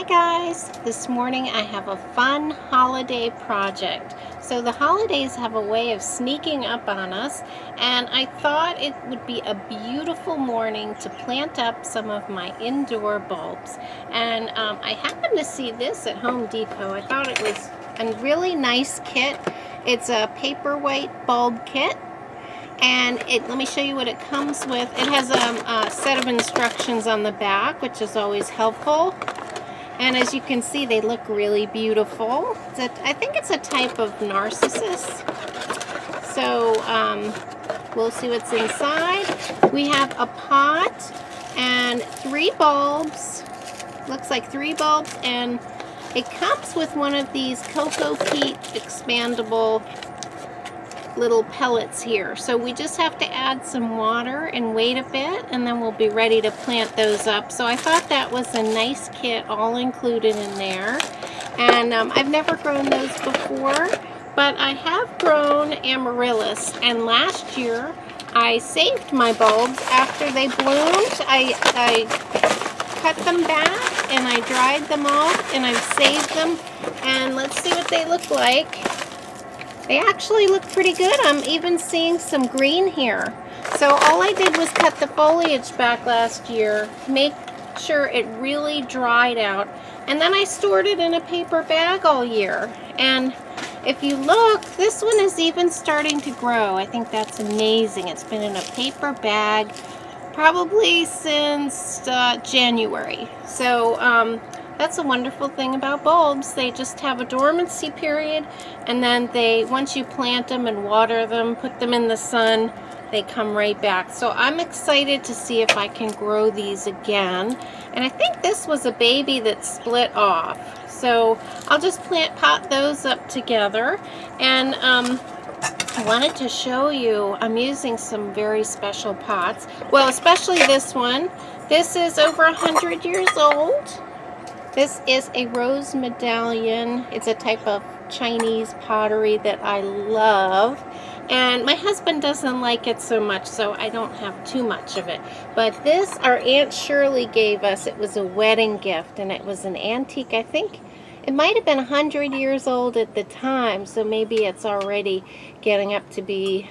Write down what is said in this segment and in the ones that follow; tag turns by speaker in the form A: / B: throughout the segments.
A: Hi guys! This morning I have a fun holiday project. So the holidays have a way of sneaking up on us, and I thought it would be a beautiful morning to plant up some of my indoor bulbs. And I happened to see this at Home Depot. I thought it was a really nice kit. It's a paperweight bulb kit. And let me show you what it comes with. It has a set of instructions on the back, which is always helpful. And as you can see, they look really beautiful. I think it's a type of narcissus. So we'll see what's inside. We have a pot and 3 bulbs. Looks like 3 bulbs, and it comes with one of these cocoa peat expandable little pellets here. So we just have to add some water and wait a bit, and then we'll be ready to plant those up. So I thought that was a nice kit, all included in there. And I've never grown those before, but I have grown Amaryllis, and last year I saved my bulbs after they bloomed. I cut them back and I dried them off, and I've saved them, and let's see what they look like. They actually look pretty good. I'm even seeing some green here. So all I did was cut the foliage back last year, make sure it really dried out, and then I stored it in a paper bag all year. And if you look, this one is even starting to grow. I think that's amazing. It's been in a paper bag probably since January. So that's a wonderful thing about bulbs. They just have a dormancy period, and then once you plant them and water them, put them in the sun, they come right back. So I'm excited to see if I can grow these again. And I think this was a baby that split off. So I'll just pot those up together. And I wanted to show you, I'm using some very special pots. Well, especially this one. This is over 100 years old. This is a rose medallion. It's a type of Chinese pottery that I love. And my husband doesn't like it so much, so I don't have too much of it. But this, our Aunt Shirley gave us. It was a wedding gift, and it was an antique. I think it might have been 100 years old at the time, so maybe it's already getting up to be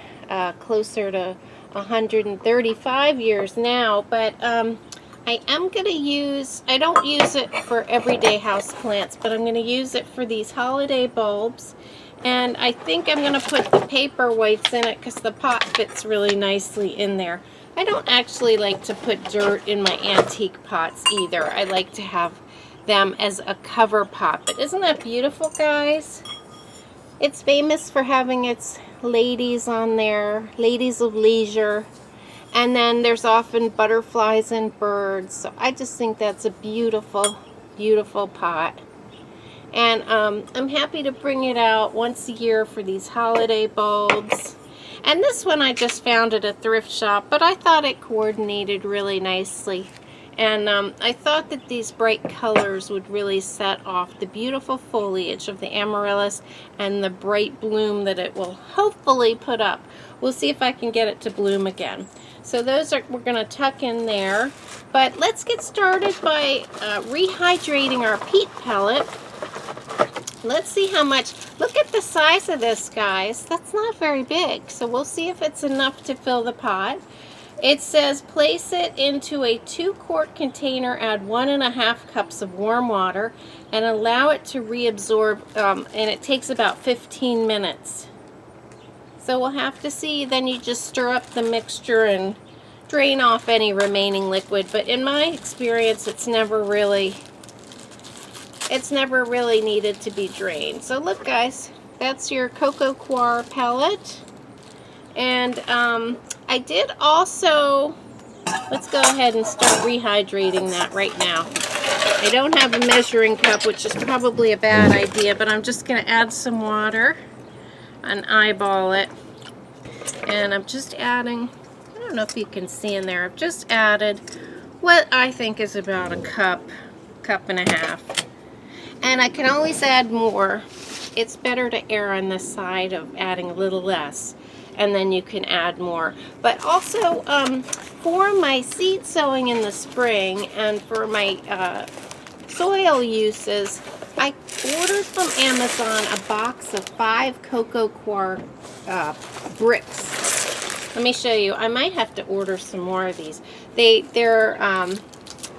A: closer to 135 years now. But I am going to I don't use it for everyday house plants, but I'm going to use it for these holiday bulbs. And I think I'm going to put the paperweights in it because the pot fits really nicely in there. I don't actually like to put dirt in my antique pots either. I like to have them as a cover pot. But isn't that beautiful, guys? It's famous for having its ladies on there, ladies of leisure. And then there's often butterflies and birds. So I just think that's a beautiful, beautiful pot. And I'm happy to bring it out once a year for these holiday bulbs. And this one I just found at a thrift shop, but I thought it coordinated really nicely. And I thought that these bright colors would really set off the beautiful foliage of the amaryllis and the bright bloom that it will hopefully put up. We'll see if I can get it to bloom again. So we're going to tuck in there. But let's get started by rehydrating our peat pellet. Let's see how much. Look at the size of this, guys. That's not very big. So we'll see if it's enough to fill the pot. It says place it into a 2-quart container, add 1.5 cups of warm water, and allow it to reabsorb, and it takes about 15 minutes. So we'll have to see. Then you just stir up the mixture and drain off any remaining liquid. But in my experience, it's never really needed to be drained. So look, guys, that's your cocoa coir pellet. And I did also, let's go ahead and start rehydrating that right now. I don't have a measuring cup, which is probably a bad idea, but I'm just going to add some water and eyeball it. And I'm just adding, I don't know if you can see in there, I've just added what I think is about a cup and a half. And I can always add more. It's better to err on the side of adding a little less, and then you can add more. But also for my seed sowing in the spring and for my soil uses, I ordered from Amazon a box of 5 cocoa coir bricks. Let me show you. I might have to order some more of these. They're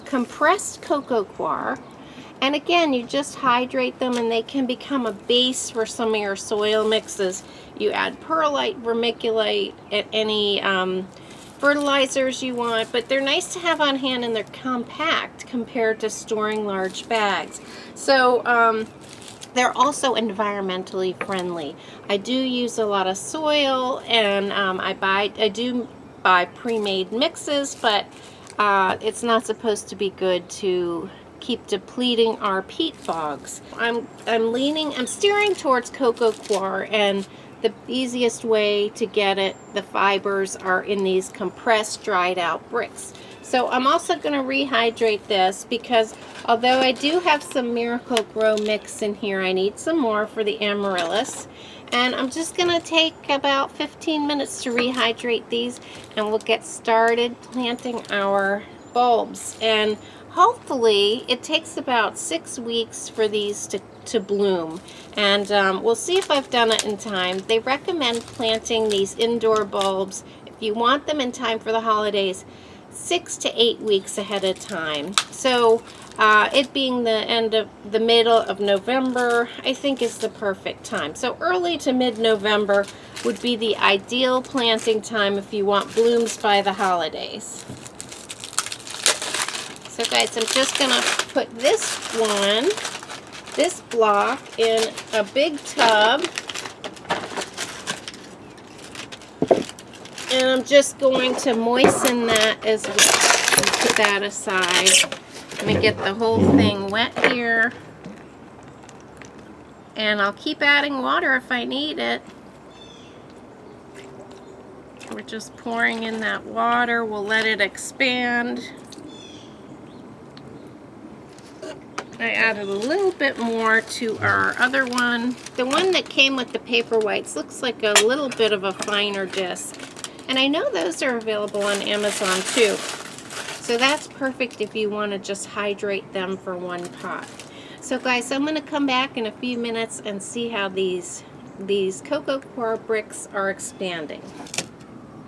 A: compressed cocoa coir. And again, you just hydrate them and they can become a base for some of your soil mixes. You add perlite, vermiculite, any fertilizers you want, but they're nice to have on hand and they're compact compared to storing large bags. So they're also environmentally friendly. I do use a lot of soil, and I do buy pre-made mixes, but it's not supposed to be good to keep depleting our peat bogs. I'm steering towards cocoa coir, and the easiest way to get it, the fibers, are in these compressed, dried out bricks. So I'm also going to rehydrate this because although I do have some Miracle-Gro mix in here, I need some more for the Amaryllis. And I'm just going to take about 15 minutes to rehydrate these, and we'll get started planting our bulbs. And hopefully it takes about 6 weeks for these to bloom, and we'll see if I've done it in time. They recommend planting these indoor bulbs, if you want them in time for the holidays, 6 to 8 weeks ahead of time. So it being the middle of November, I think is the perfect time. So early to mid-November would be the ideal planting time if you want blooms by the holidays. So guys, I'm just going to put this block in a big tub. And I'm just going to moisten that as well. Put that aside. Let me get the whole thing wet here. And I'll keep adding water if I need it. We're just pouring in that water. We'll let it expand. I added a little bit more to our other one. The one that came with the paper whites looks like a little bit of a finer disc. And I know those are available on Amazon too. So that's perfect if you want to just hydrate them for one pot. So guys, I'm going to come back in a few minutes and see how these cocoa coir bricks are expanding.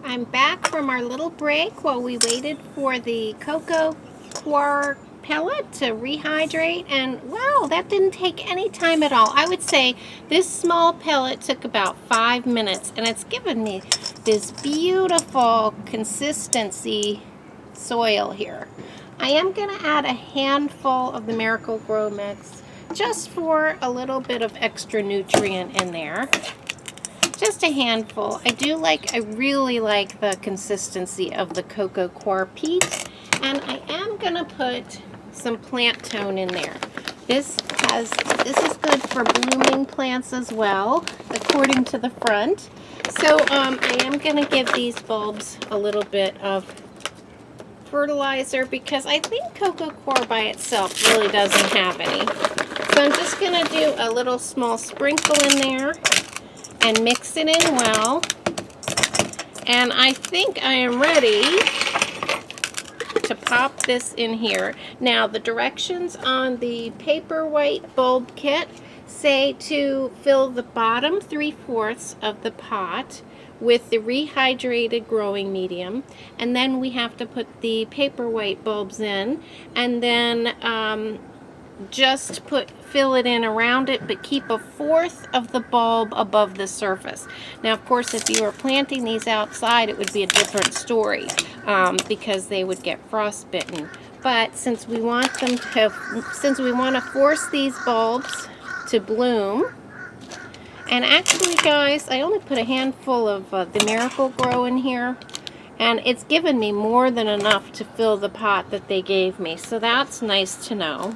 A: I'm back from our little break while we waited for the cocoa coir pellet to rehydrate, and wow, that didn't take any time at all. I would say this small pellet took about 5 minutes, and it's given me this beautiful consistency soil here. I am going to add a handful of the Miracle-Gro mix just for a little bit of extra nutrient in there. Just a handful. I really like the consistency of the cocoa coir peat, and I am going to put some plant tone in there. This is good for blooming plants as well, according to the front. So I am going to give these bulbs a little bit of fertilizer because I think cocoa coir by itself really doesn't have any. So I'm just going to do a little small sprinkle in there and mix it in well. And I think I am ready to pop this in here. Now the directions on the paper white bulb kit say to fill the bottom 3/4 of the pot with the rehydrated growing medium, and then we have to put the paper white bulbs in, and then just fill it in around it, but keep 1/4 of the bulb above the surface. Now of course if you were planting these outside it would be a different story because they would get frostbitten. But since we want to force these bulbs to bloom, and actually guys, I only put a handful of the Miracle-Gro in here, and it's given me more than enough to fill the pot that they gave me, so that's nice to know.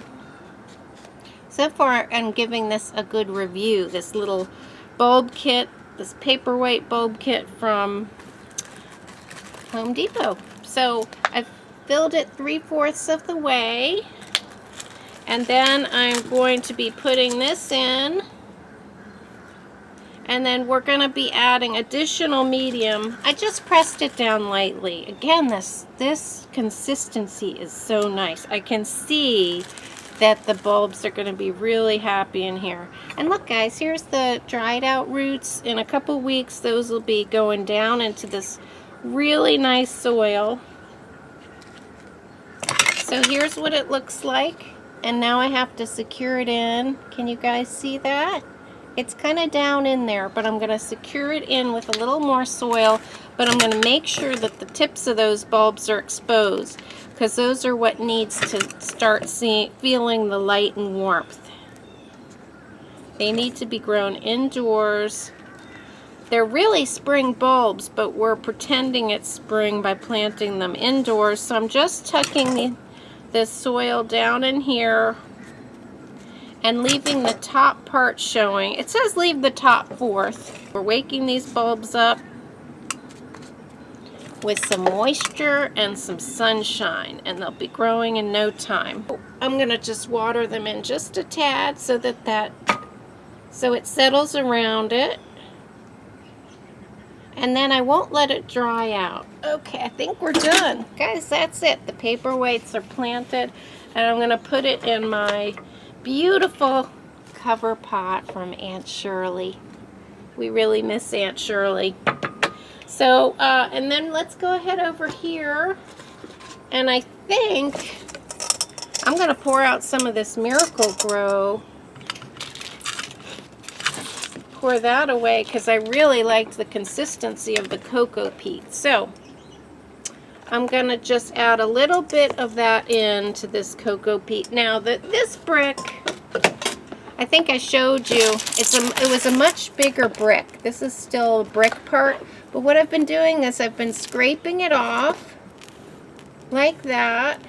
A: So far, I'm giving this a good review, this little bulb kit, this paperweight bulb kit from Home Depot. So I've filled it 3/4 of the way, and then I'm going to be putting this in, and then we're going to be adding additional medium. I just pressed it down lightly. Again, this consistency is so nice. I can see that the bulbs are going to be really happy in here. And look guys, here's the dried out roots. In a couple weeks those will be going down into this really nice soil. So here's what it looks like, and now I have to secure it in. Can you guys see that? It's kind of down in there, but I'm going to secure it in with a little more soil, but I'm going to make sure that the tips of those bulbs are exposed, because those are what needs to start feeling the light and warmth. They need to be grown indoors. They're really spring bulbs, but we're pretending it's spring by planting them indoors. So I'm just tucking this soil down in here and leaving the top part showing. It says leave the top fourth. We're waking these bulbs up with some moisture and some sunshine, and they'll be growing in no time. I'm gonna just water them in just a tad so that so it settles around it, and then I won't let it dry out. Okay, I think we're done. Guys, that's it. The paperweights are planted, and I'm gonna put it in my beautiful cover pot from Aunt Shirley. We really miss Aunt Shirley. So, and then let's go ahead over here, and I think I'm gonna pour out some of this Miracle-Gro. Pour that away because I really liked the consistency of the cocoa peat. So I'm gonna just add a little bit of that into this cocoa peat. Now this brick, I think I showed you, it was a much bigger brick. This is still a brick part, but what I've been doing is I've been scraping it off like that.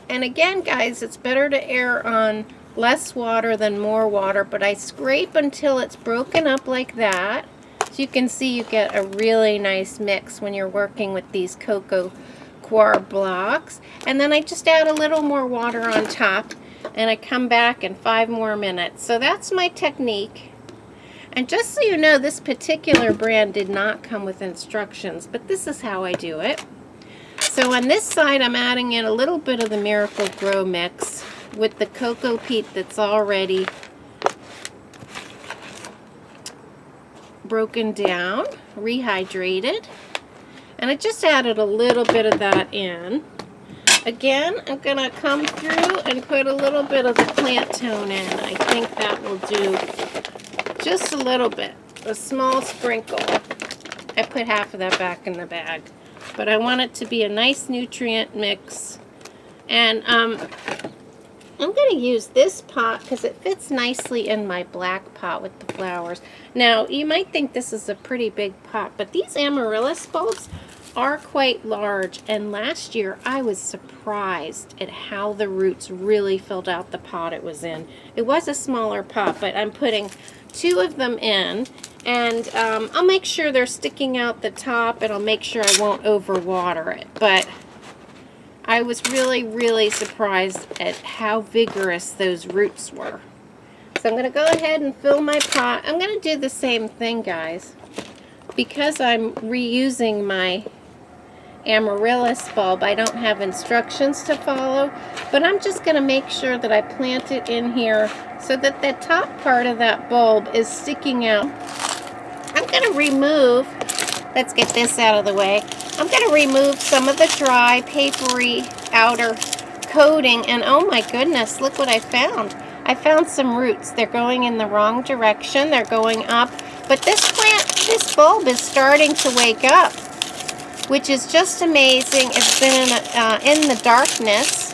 A: And again guys, it's better to err on less water than more water, but I scrape until it's broken up like that. So you can see you get a really nice mix when you're working with these cocoa coir blocks. And then I just add a little more water on top, and I come back in 5 more minutes. So that's my technique. And just so you know, this particular brand did not come with instructions, but this is how I do it. So on this side, I'm adding in a little bit of the Miracle-Gro mix with the cocoa peat that's already broken down, rehydrated. And I just added a little bit of that in. Again, I'm gonna come through and put a little bit of the plant tone in. I think that will do just a little bit, a small sprinkle. I put half of that back in the bag, but I want it to be a nice nutrient mix. And I'm going to use this pot because it fits nicely in my black pot with the flowers. Now, you might think this is a pretty big pot, but these Amaryllis bulbs are quite large, and last year I was surprised at how the roots really filled out the pot it was in. It was a smaller pot, but I'm putting 2 of them in, and I'll make sure they're sticking out the top, and I'll make sure I won't overwater it. But I was really surprised at how vigorous those roots were. So I'm going to go ahead and fill my pot. I'm going to do the same thing, guys. Because I'm reusing my Amaryllis bulb, I don't have instructions to follow, but I'm just going to make sure that I plant it in here so that the top part of that bulb is sticking out. I'm going to remove, let's get this out of the way, I'm going to remove some of the dry, papery outer coating, and oh my goodness, look what I found. I found some roots. They're going in the wrong direction. They're going up, but this plant, this bulb is starting to wake up, which is just amazing. It's been in the darkness,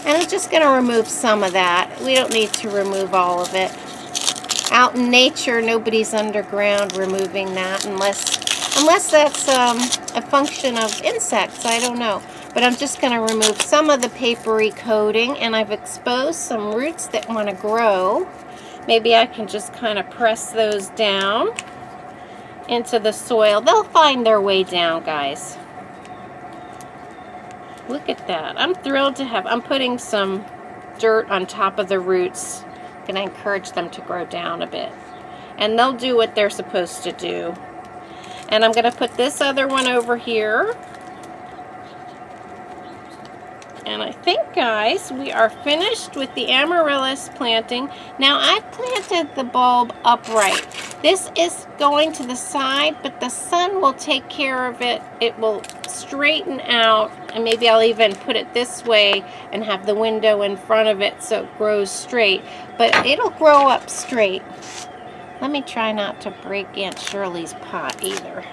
A: and I'm just going to remove some of that. We don't need to remove all of it. Out in nature, nobody's underground removing that unless that's a function of insects. I don't know. But I'm just going to remove some of the papery coating, and I've exposed some roots that want to grow. Maybe I can just kind of press those down into the soil. They'll find their way down, guys. Look at that. I'm thrilled to have, I'm putting some dirt on top of the roots. I'm going to encourage them to grow down a bit. And they'll do what they're supposed to do. And I'm going to put this other one over here. And I think, guys, we are finished with the Amaryllis planting. Now, I've planted the bulb upright. This is going to the side, but the sun will take care of it. It will straighten out, and maybe I'll even put it this way and have the window in front of it so it grows straight. But it'll grow up straight. Let me try not to break Aunt Shirley's pot either.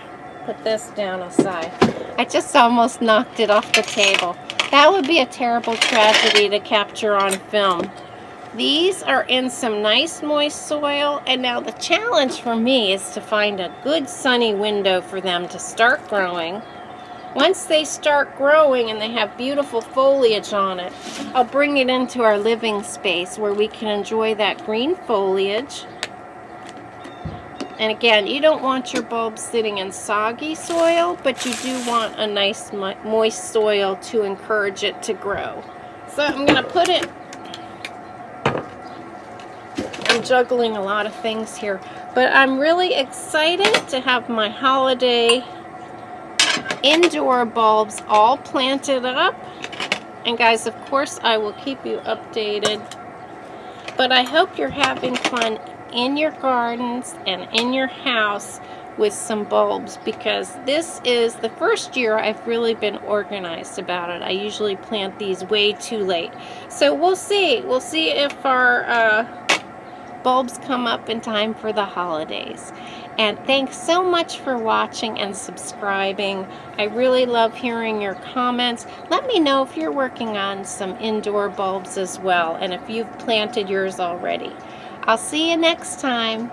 A: Put this down aside. I just almost knocked it off the table. That would be a terrible tragedy to capture on film. These are in some nice moist soil, and now the challenge for me is to find a good sunny window for them to start growing. Once they start growing and they have beautiful foliage on it, I'll bring it into our living space where we can enjoy that green foliage. And again, you don't want your bulbs sitting in soggy soil, but you do want a nice moist soil to encourage it to grow. So I'm going to put it, I'm juggling a lot of things here, but I'm really excited to have my holiday indoor bulbs all planted up. And guys, of course, I will keep you updated. But I hope you're having fun in your gardens and in your house with some bulbs, because this is the first year I've really been organized about it. I usually plant these way too late. So we'll see. We'll see if our bulbs come up in time for the holidays. And thanks so much for watching and subscribing. I really love hearing your comments. Let me know if you're working on some indoor bulbs as well, and if you've planted yours already. I'll see you next time.